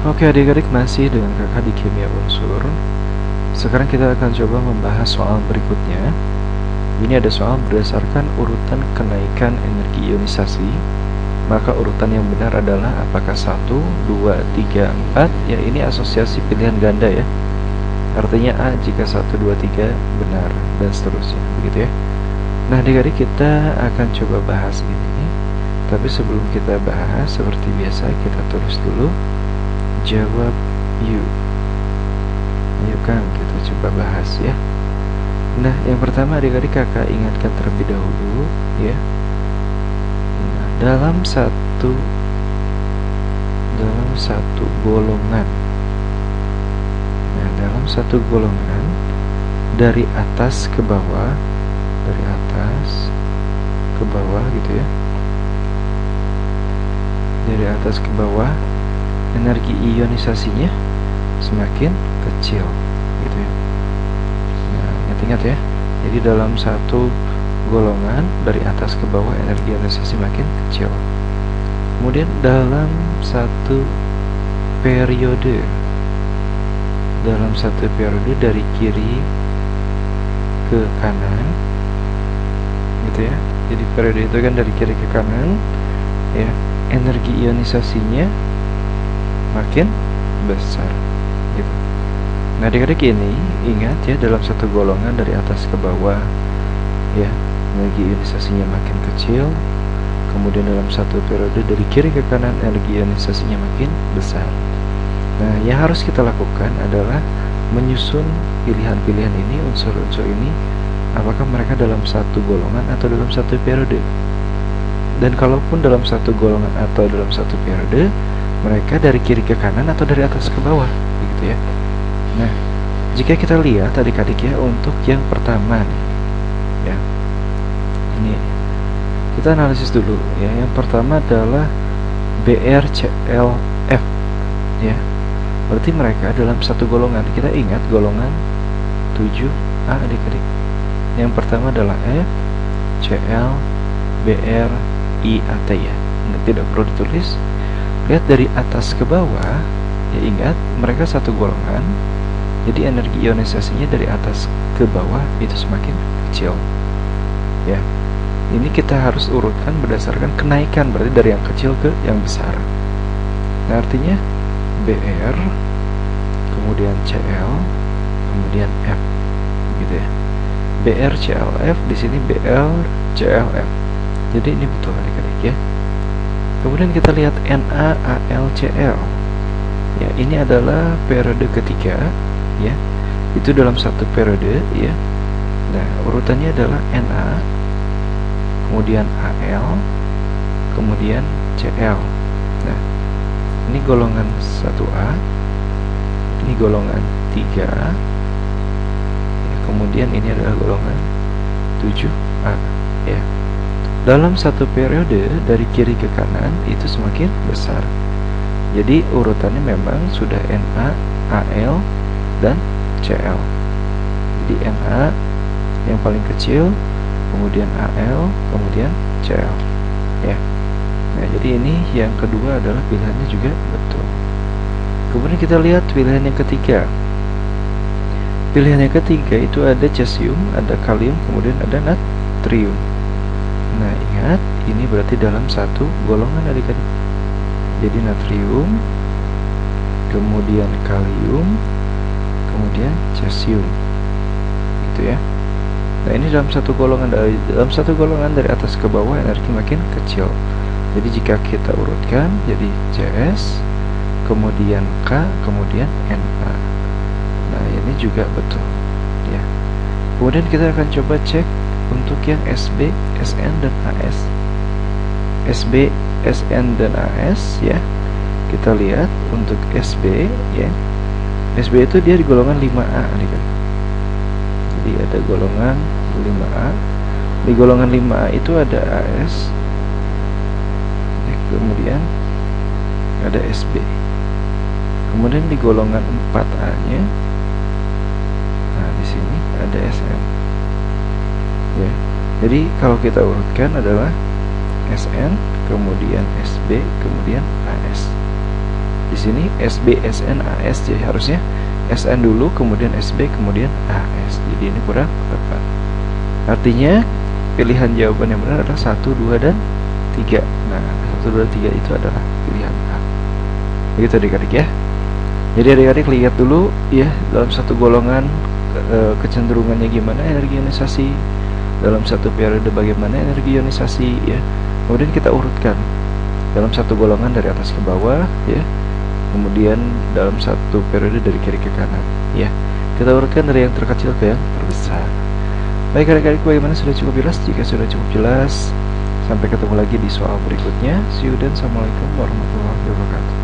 Oke adik-adik, masih dengan kakak di kimia unsur. Sekarang kita akan coba membahas soal berikutnya. Ini ada soal berdasarkan urutan kenaikan energi ionisasi. Maka urutan yang benar adalah apakah 1, 2, 3, 4. Ya, ini asosiasi pilihan ganda ya. Artinya A jika 1, 2, 3 benar, dan seterusnya, begitu ya. Nah adik-adik, kita akan coba bahas ini. Tapi sebelum kita bahas, seperti biasa kita tulis dulu. Jawab yuk. Ayo kan kita coba bahas ya. Nah yang pertama adik-adik, kakak ingatkan terlebih dahulu ya. Nah, dalam satu golongan. Nah dalam satu golongan, dari atas ke bawah, gitu ya. Dari atas ke bawah, energi ionisasinya semakin kecil, gitu ya. Nah, ingat-ingat ya. Jadi dalam satu golongan dari atas ke bawah energi ionisasi makin kecil. Kemudian dalam satu periode, dari kiri ke kanan, gitu ya. Jadi periode itu kan dari kiri ke kanan, ya. Energi ionisasinya makin besar gitu. Nah adik-adik, ini ingat ya, dalam satu golongan dari atas ke bawah ya, energi ionisasinya makin kecil. Kemudian dalam satu periode dari kiri ke kanan, energi ionisasinya makin besar. Nah yang harus kita lakukan adalah menyusun pilihan-pilihan ini, unsur-unsur ini, apakah mereka dalam satu golongan atau dalam satu periode. Dan kalaupun dalam satu golongan atau dalam satu periode, mereka dari kiri ke kanan atau dari atas ke bawah, begitu ya. Nah, jika kita lihat adik-adik ya, untuk yang pertama nih, ya, ini kita analisis dulu ya. Yang pertama adalah BRCLF, ya. Berarti mereka dalam satu golongan. Kita ingat golongan 7A adik-adik. Yang pertama adalah F, Cl, Br, IAT ya. Tidak perlu ditulis. Lihat dari atas ke bawah, ya ingat mereka satu golongan. Jadi energi ionisasinya dari atas ke bawah itu semakin kecil. Ya. Ini kita harus urutkan berdasarkan kenaikan, berarti dari yang kecil ke yang besar. Nah, artinya BR, kemudian CL, kemudian F, gitu ya. BR CLF, di sini BR CLF. Jadi ini betul adik-adik ya. Kemudian kita lihat NaAlCl. Ya, ini adalah periode ketiga ya. Itu dalam satu periode ya. Nah, urutannya adalah Na, kemudian Al, kemudian Cl. Nah, ini golongan 1A, ini golongan 3 ya, kemudian ini adalah golongan 7A ya. Dalam satu periode dari kiri ke kanan itu semakin besar. Jadi urutannya memang sudah Na, Al, dan Cl. Jadi Na yang paling kecil, kemudian Al, kemudian Cl ya. Nah jadi ini yang kedua adalah pilihannya juga betul. Kemudian kita lihat pilihan yang ketiga. Pilihan yang ketiga itu ada cesium, ada kalium, kemudian ada natrium. Nah ingat, ini berarti dalam satu golongan adik-adik. Jadi natrium, kemudian kalium, kemudian cesium, gitu ya. Nah ini dalam satu golongan dari atas ke bawah energi makin kecil. Jadi jika kita urutkan, jadi Cs, kemudian K, kemudian Na. Nah ini juga betul ya. Kemudian kita akan coba cek untuk yang SB, Sn, dan As. SB, Sn, dan As ya. Kita lihat untuk SB ya. SB itu dia di golongan 5A adik-adik. Jadi ada golongan 5A. Di golongan 5A itu ada As, kemudian ada SB. Kemudian di golongan 4A nya, nah di sini ada Sn ya. Jadi kalau kita urutkan adalah Sn, kemudian SB, kemudian As. Di sini SB, SN, AS, jadi harusnya SN dulu, kemudian SB, kemudian AS. Jadi ini kurang tepat. Artinya pilihan jawaban yang benar adalah 1, 2, dan 3. Nah, 1, 2, 3 itu adalah pilihan A. Begitu adik-adik ya. Jadi adik-adik lihat dulu ya, dalam satu golongan kecenderungannya gimana energi ionisasi, dalam satu periode bagaimana energi ionisasi ya. Kemudian kita urutkan dalam satu golongan dari atas ke bawah ya. Kemudian dalam satu periode dari kiri ke kanan ya. Kita urutkan dari yang terkecil ke yang terbesar. Baik adik-adik, bagaimana, sudah cukup jelas? Jika sudah cukup jelas, sampai ketemu lagi di soal berikutnya. See you dan assalamualaikum warahmatullahi wabarakatuh.